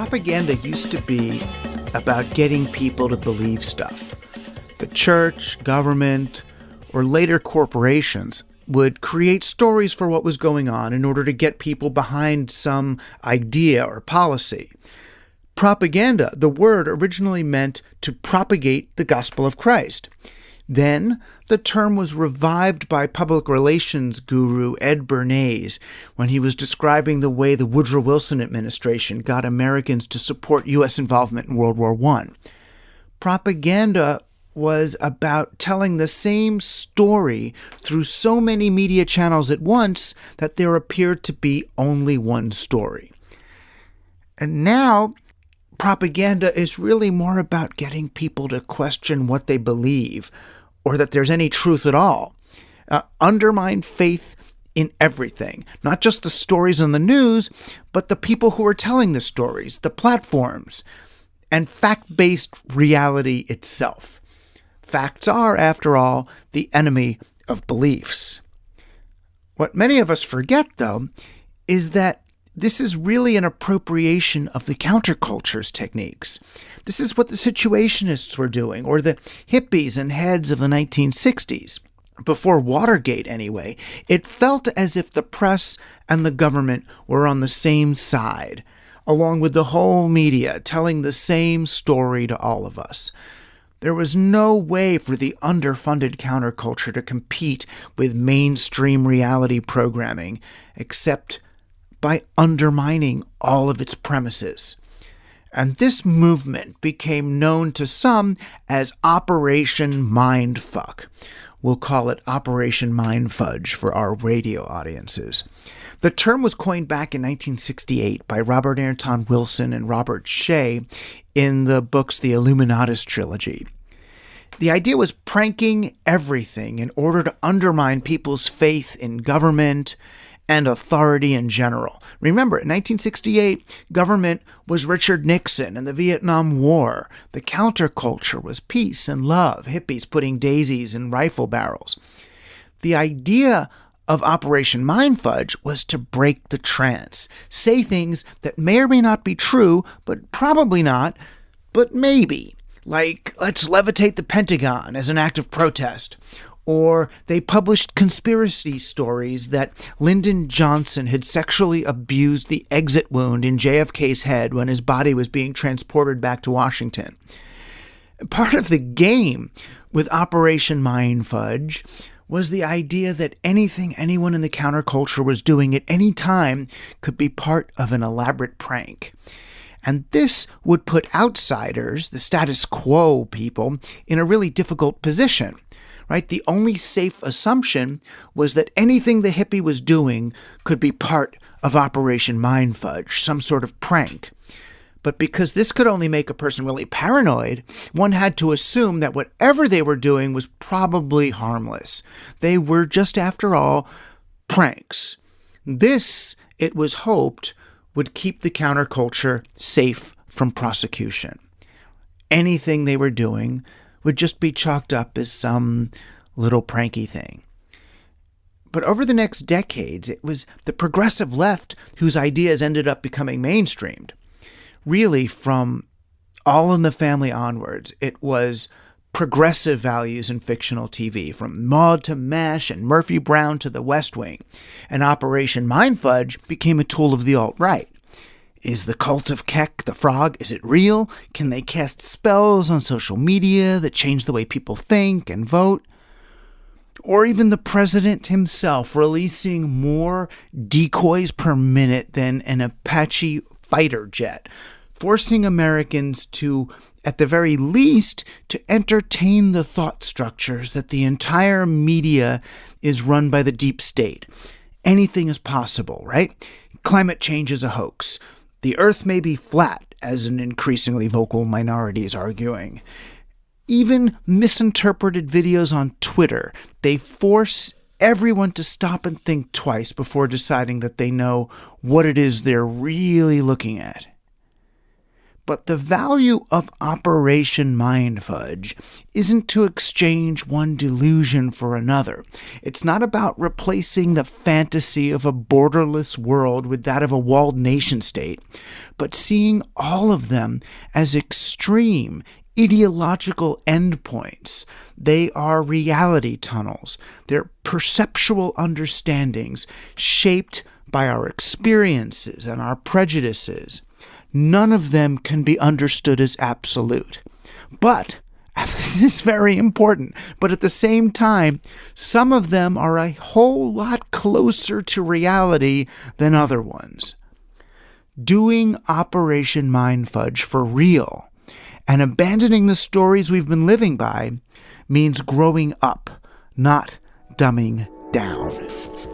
propaganda used to be about getting people to believe stuff. The church, government, or later corporations would create stories for what was going on in order to get people behind some idea or policy. Propaganda, the word originally meant to propagate the gospel of Christ. Then, the term was revived by public relations guru Ed Bernays when he was describing the way the Woodrow Wilson administration got Americans to support U.S. involvement in World War I. Propaganda was about telling the same story through so many media channels at once that there appeared to be only one story. And now, propaganda is really more about getting people to question what they believe, or that there's any truth at all. Undermine faith in everything, not just the stories on the news, but the people who are telling the stories, the platforms, and fact-based reality itself. Facts are, after all, the enemy of beliefs. What many of us forget, though, is that this is really an appropriation of the counterculture's techniques. This is what the situationists were doing, or the hippies and heads of the 1960s. Before Watergate, anyway, it felt as if the press and the government were on the same side, along with the whole media telling the same story to all of us. There was no way for the underfunded counterculture to compete with mainstream reality programming, except by undermining all of its premises. And this movement became known to some as Operation Mindfuck. We'll call it Operation Mindfudge for our radio audiences. The term was coined back in 1968 by Robert Anton Wilson and Robert Shea in the books The Illuminatus trilogy. The idea was pranking everything in order to undermine people's faith in government and authority in general. Remember, in 1968, government was Richard Nixon and the Vietnam War. The counterculture was peace and love, hippies putting daisies in rifle barrels. The idea of Operation Mindfudge was to break the trance, say things that may or may not be true, but probably not, but maybe. Like, let's levitate the Pentagon as an act of protest. Or they published conspiracy stories that Lyndon Johnson had sexually abused the exit wound in JFK's head when his body was being transported back to Washington. Part of the game with Operation Mindfudge was the idea that anything anyone in the counterculture was doing at any time could be part of an elaborate prank. And this would put outsiders, the status quo people, in a really difficult position. Right? The only safe assumption was that anything the hippie was doing could be part of Operation Mindfudge, some sort of prank. But because this could only make a person really paranoid, one had to assume that whatever they were doing was probably harmless. They were just, after all, pranks. This, it was hoped, would keep the counterculture safe from prosecution. Anything they were doing would just be chalked up as some little pranky thing. But over the next decades, it was the progressive left whose ideas ended up becoming mainstreamed. Really, from All in the Family onwards, it was progressive values in fictional TV, from Maude to MASH and Murphy Brown to The West Wing. And Operation Mindfudge became a tool of the alt-right. Is the cult of Keck the frog, is it real? Can they cast spells on social media that change the way people think and vote? Or even the president himself releasing more decoys per minute than an Apache fighter jet, forcing Americans to, at the very least, to entertain the thought structures that the entire media is run by the deep state. Anything is possible, right? Climate change is a hoax. The earth may be flat, as an increasingly vocal minority is arguing. Even misinterpreted videos on Twitter, they force everyone to stop and think twice before deciding that they know what it is they're really looking at. But the value of Operation Mindfudge isn't to exchange one delusion for another. It's not about replacing the fantasy of a borderless world with that of a walled nation-state, but seeing all of them as extreme ideological endpoints. They are reality tunnels. They're perceptual understandings shaped by our experiences and our prejudices. None of them can be understood as absolute. But, and this is very important, but at the same time, some of them are a whole lot closer to reality than other ones. Doing Operation Mindfudge for real and abandoning the stories we've been living by means growing up, not dumbing down.